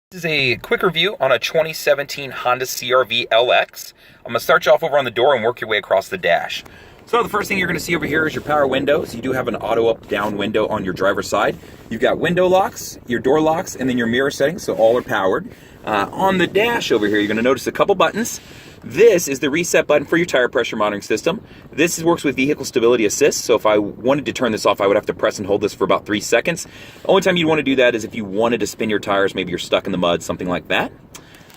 This is a quick review on a 2017 Honda CRV LX. I'm going to start you off over on the door and work your way across the dash. So the first thing you're going to see over here is your power windows. You do have an auto up down window on your driver's side. You've got window locks, your door locks, and then your mirror settings, so all are powered. On the dash over here, you're going to notice a couple buttons. This is the reset button for your tire pressure monitoring system. This works with vehicle stability assist, so if I wanted to turn this off, I would have to press and hold this for about 3 seconds. The only time you'd want to do that is if you wanted to spin your tires, maybe you're stuck in the mud, something like that.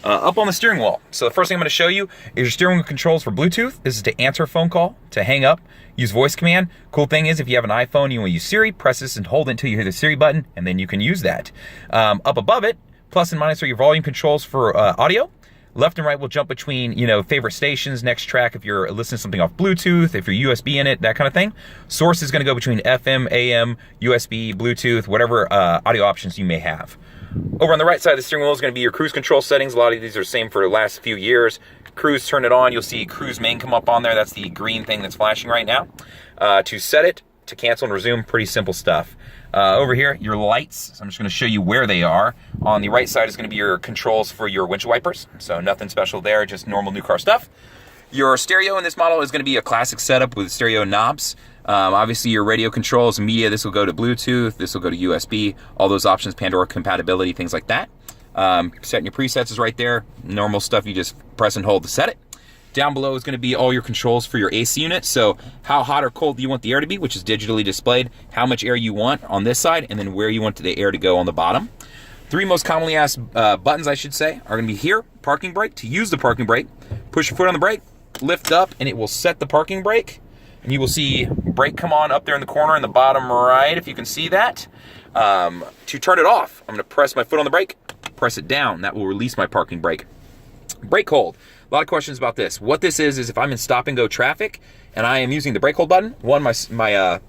Up on the steering wheel. So the first thing I'm going to show you is your steering wheel controls for Bluetooth. This is to answer a phone call, to hang up, use voice command. Cool thing is if you have an iPhone, you want to use Siri, press this and hold it until you hear the Siri button, and then you can use that. Up above it, plus and minus are your volume controls for audio. Left and right will jump between, favorite stations, next track if you're listening to something off Bluetooth, if you're USB in it, that kind of thing. Source is going to go between FM, AM, USB, Bluetooth, whatever audio options you may have. Over on the right side of the steering wheel is going to be your cruise control settings. A lot of these are the same for the last few years. Cruise, turn it on. You'll see cruise main come up on there. That's the green thing that's flashing right now. To set it, to cancel and resume, pretty simple stuff. Over here, your lights. So I'm just going to show you where they are. On the right side is going to be your controls for your windshield wipers. So nothing special there, just normal new car stuff. Your stereo in this model is going to be a classic setup with stereo knobs. Obviously your radio controls, media, this will go to Bluetooth, this will go to USB, all those options, Pandora compatibility, things like that. Setting your presets is right there. Normal stuff, you just press and hold to set it. Down below is going to be all your controls for your AC unit. So how hot or cold do you want the air to be, which is digitally displayed, how much air you want on this side, and then where you want the air to go on the bottom. 3 most commonly asked buttons, I should say, are going to be here, parking brake. To use the parking brake, push your foot on the brake, lift up, and it will set the parking brake. And you will see brake come on up there in the corner in the bottom right, if you can see that. To turn it off, I'm going to press my foot on the brake, press it down. That will release my parking brake. Brake hold. A lot of questions about this. What this is if I'm in stop and go traffic and I am using the brake hold button, my seatbelt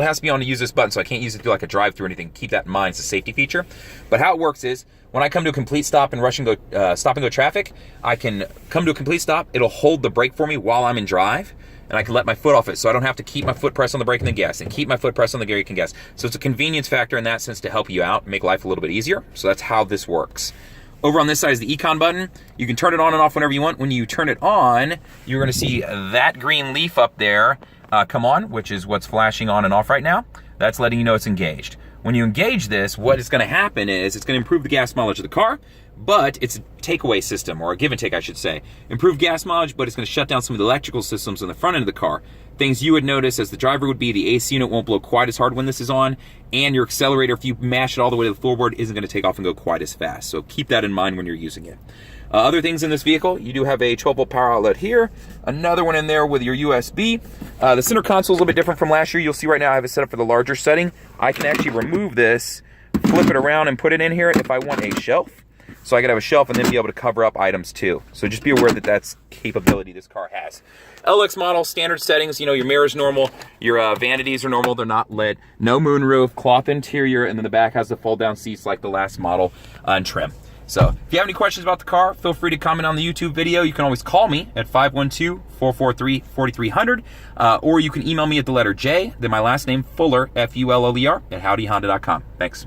has to be on to use this button, so I can't use it to do like a drive-through or anything. Keep that in mind, it's a safety feature. But how it works is, when I come to a complete stop and stop and go traffic, I can come to a complete stop, it'll hold the brake for me while I'm in drive, and I can let my foot off it, so I don't have to keep my foot pressed on the brake and the gas, and keep my foot pressed on the brake and gas. So it's a convenience factor in that sense to help you out, and make life a little bit easier. So that's how this works. Over on this side is the Econ button. You can turn it on and off whenever you want. When you turn it on, you're going to see that green leaf up there come on, which is what's flashing on and off right now. That's letting you know it's engaged. When you engage this, what is going to happen is it's going to improve the gas mileage of the car, but it's a takeaway system, or a give and take, I should say. Improve gas mileage, but it's going to shut down some of the electrical systems on the front end of the car. Things you would notice as the driver would be the AC unit won't blow quite as hard when this is on, and your accelerator, if you mash it all the way to the floorboard, isn't going to take off and go quite as fast. So keep that in mind when you're using it. Other things in this vehicle, you do have a 12-volt power outlet here, another one in there with your USB. The center console is a little bit different from last year. You'll see right now I have it set up for the larger setting. I can actually remove this, flip it around, and put it in here if I want a shelf. So I could have a shelf and then be able to cover up items too. So just be aware that that's capability this car has. LX model, standard settings, your mirror's normal, your vanities are normal, they're not lit. No moonroof, cloth interior, and then the back has the fold-down seats like the last model and trim. So if you have any questions about the car, feel free to comment on the YouTube video. You can always call me at 512-443-4300, or you can email me at the letter J, then my last name, Fuller, F-U-L-L-E-R, at howdyhonda.com. Thanks.